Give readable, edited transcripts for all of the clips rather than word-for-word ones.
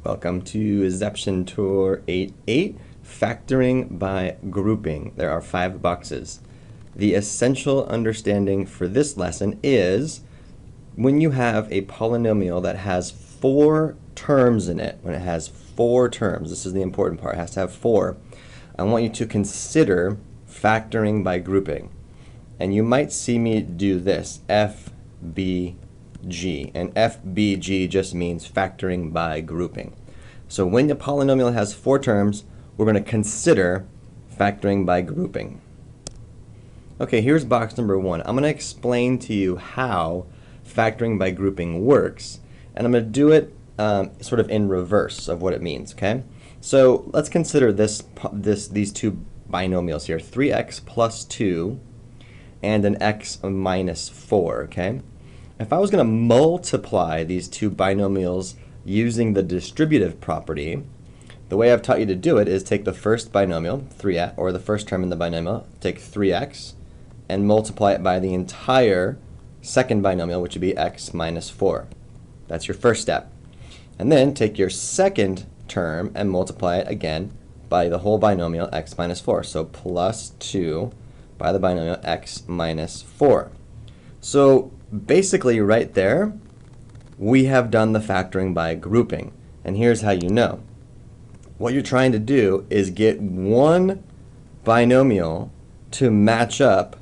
Welcome to Zeption Tour 8.8, Factoring by Grouping. There are 5 boxes. The essential understanding for this lesson is when you have a polynomial that has 4 terms in it, when it has 4 terms, this is the important part, it has to have 4, I want you to consider factoring by grouping. And you might see me do this, FB G, and FBG just means factoring by grouping. So when the polynomial has 4 terms, we're going to consider factoring by grouping. Okay, here's box number 1. I'm going to explain to you how factoring by grouping works, and I'm going to do it sort of in reverse of what it means, okay? So let's consider these two binomials here, 3x plus 2 and an x minus 4, okay? If I was going to multiply these two binomials using the distributive property, the way I've taught you to do it is take the first binomial, 3x, or the first term in the binomial, take 3x, and multiply it by the entire second binomial, which would be x minus 4. That's your first step. And then take your second term and multiply it again by the whole binomial, x minus 4. So plus 2 by the binomial x minus 4. So basically right there, we have done the factoring by grouping. And here's how you know. What you're trying to do is get one binomial to match up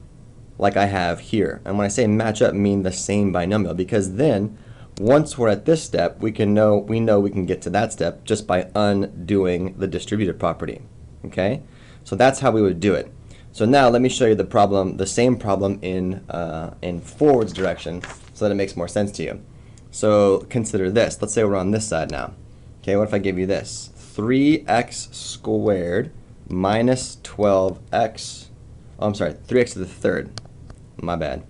like I have here. And when I say match up, I mean the same binomial, because then once we're at this step, we know we can get to that step just by undoing the distributive property. Okay? So that's how we would do it. So now let me show you the same problem in forwards direction so that it makes more sense to you. So consider this. Let's say we're on this side now. Okay, what if I give you this? 3x squared minus 12x, oh, I'm sorry, 3x to the third. My bad.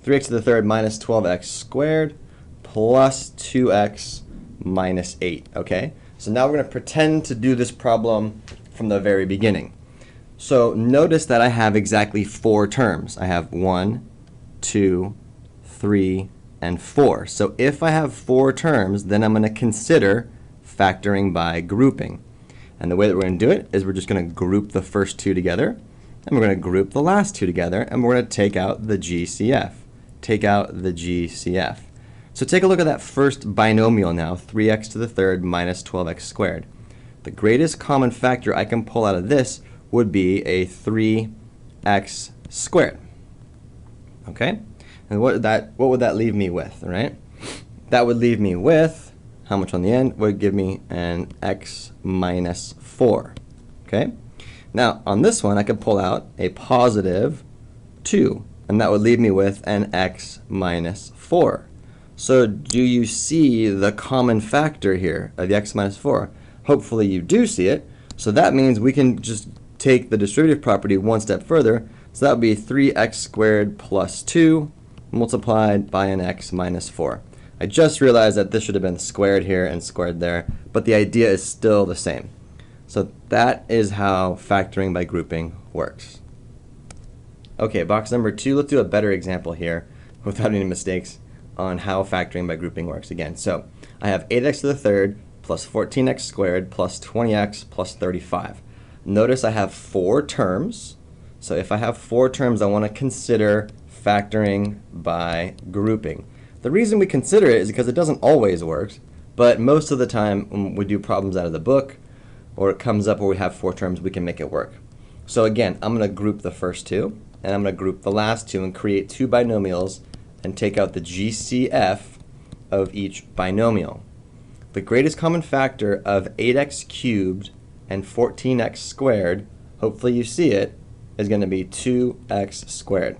3x to the third minus 12x squared plus 2x minus 8. Okay, so now we're going to pretend to do this problem from the very beginning. So notice that I have exactly 4 terms. I have 1, 2, 3, and 4. So if I have 4 terms, then I'm going to consider factoring by grouping. And the way that we're going to do it is we're just going to group the first 2 together, and we're going to group the last 2 together, and we're going to take out the GCF. Take out the GCF. So take a look at that first binomial now, 3x to the third minus 12x squared. The greatest common factor I can pull out of this would be a 3x squared. Okay? And what would that leave me with, right? That would leave me with, how much on the end? Would give me an x minus 4. Okay? Now, on this one, I could pull out a positive 2, and that would leave me with an x minus 4. So do you see the common factor here of the x minus 4? Hopefully you do see it. So that means we can just take the distributive property one step further. So that would be 3x squared plus 2 multiplied by an x minus 4. I just realized that this should have been squared here and squared there, but the idea is still the same. So that is how factoring by grouping works. Okay, box number 2, let's do a better example here without any mistakes on how factoring by grouping works again. So I have 8x to the third plus 14x squared plus 20x plus 35. Notice I have 4 terms. So if I have 4 terms, I want to consider factoring by grouping. The reason we consider it is because it doesn't always work, but most of the time when we do problems out of the book or it comes up where we have 4 terms, we can make it work. So again, I'm going to group the first 2, and I'm going to group the last 2 and create 2 binomials and take out the GCF of each binomial. The greatest common factor of 8x cubed and 14x squared, hopefully you see it, is going to be 2x squared.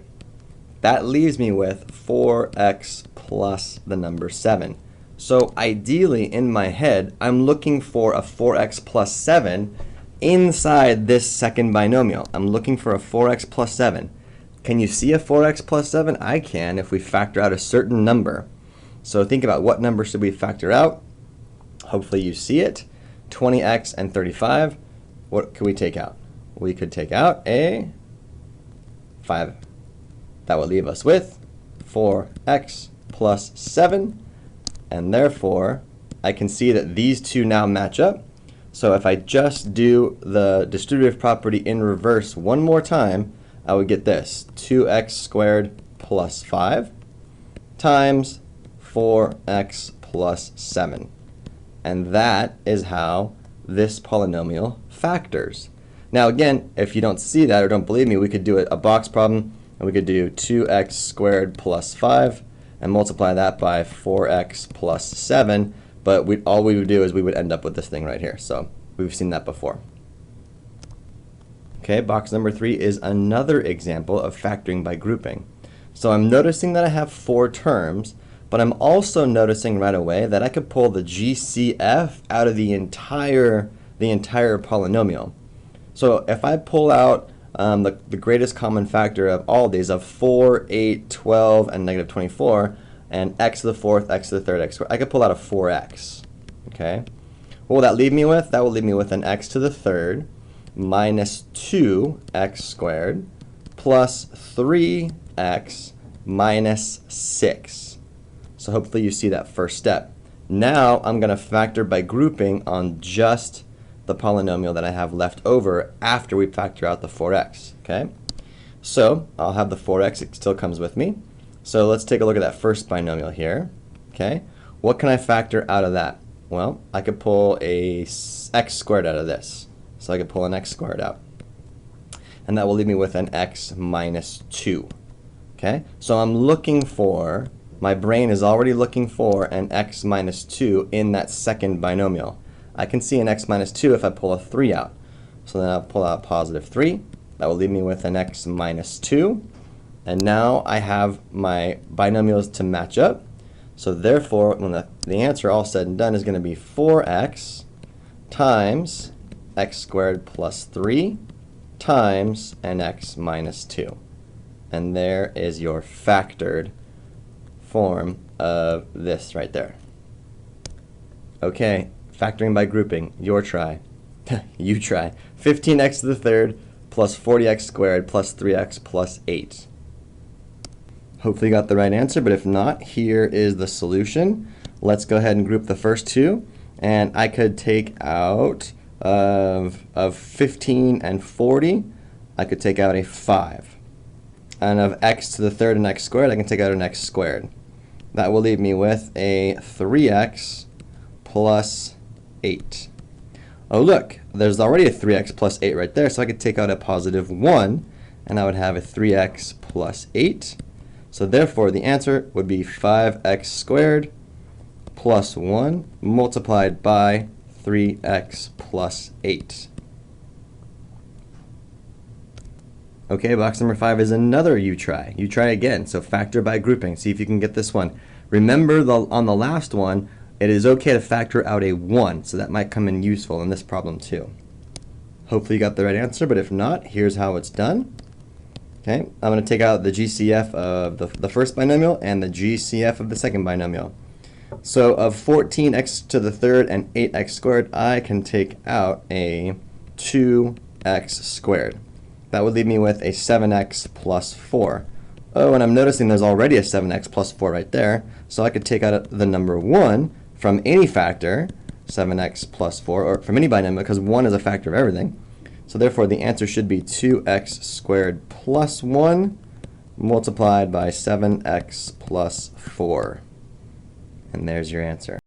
That leaves me with 4x plus the number 7. So ideally in my head, I'm looking for a 4x plus 7 inside this second binomial. I'm looking for a 4x plus 7. Can you see a 4x plus 7? I can if we factor out a certain number. So think about what number should we factor out. Hopefully you see it. 20x and 35. What can we take out? We could take out a 5. That will leave us with 4x plus 7, and therefore I can see that these two now match up. So if I just do the distributive property in reverse one more time, I would get this, 2x squared plus 5 times 4x plus 7. And that is how this polynomial factors. Now again, if you don't see that or don't believe me, we could do a box problem, and we could do 2x squared plus 5 and multiply that by 4x plus 7. But all we would do is we would end up with this thing right here. So we've seen that before. Okay, box number 3 is another example of factoring by grouping. So I'm noticing that I have 4 terms, but I'm also noticing right away that I could pull the GCF out of the entire polynomial. So if I pull out the greatest common factor of all these, of 4, 8, 12, and negative 24, and x to the fourth, x to the third, x squared, I could pull out a 4x. Okay, what will that leave me with? That will leave me with an x to the third minus 2x squared plus 3x minus 6. So hopefully you see that first step. Now I'm going to factor by grouping on just the polynomial that I have left over after we factor out the 4x. Okay, so I'll have the 4x, it still comes with me. So let's take a look at that first binomial here. Okay, what can I factor out of that? Well, I could pull a x squared out of this. So I could pull an x squared out. And that will leave me with an x minus 2. Okay, so I'm looking for, my brain is already looking for an x minus 2 in that second binomial. I can see an x minus 2 if I pull a 3 out. So then I'll pull out positive 3. That will leave me with an x minus 2. And now I have my binomials to match up. So therefore, when the answer all said and done is going to be 4x times x squared plus 3 times an x minus 2. And there is your factored form of this right there. Okay, factoring by grouping, your try. You try. 15x to the third plus 40x squared plus 3x plus 8. Hopefully you got the right answer, but if not, here is the solution. Let's go ahead and group the first two, and I could take out of 15 and 40, I could take out a 5. And of x to the third and x squared, I can take out an x squared. That will leave me with a 3x plus 8. Oh look, there's already a 3x plus 8 right there, so I could take out a positive 1, and I would have a 3x plus 8. So therefore, the answer would be 5x squared plus 1 multiplied by 3x plus 8. Okay, box number 5 is another you try. You try again, so factor by grouping. See if you can get this one. Remember, on the last one, it is okay to factor out a 1, so that might come in useful in this problem too. Hopefully you got the right answer, but if not, here's how it's done. Okay, I'm going to take out the GCF of the first binomial and the GCF of the second binomial. So of 14x to the third and 8x squared, I can take out a 2x squared. That would leave me with a 7x plus 4. Oh, and I'm noticing there's already a 7x plus 4 right there, so I could take out the number 1 from any factor, 7x plus 4, or from any binomial, because 1 is a factor of everything. So therefore, the answer should be 2x squared plus 1 multiplied by 7x plus 4. And there's your answer.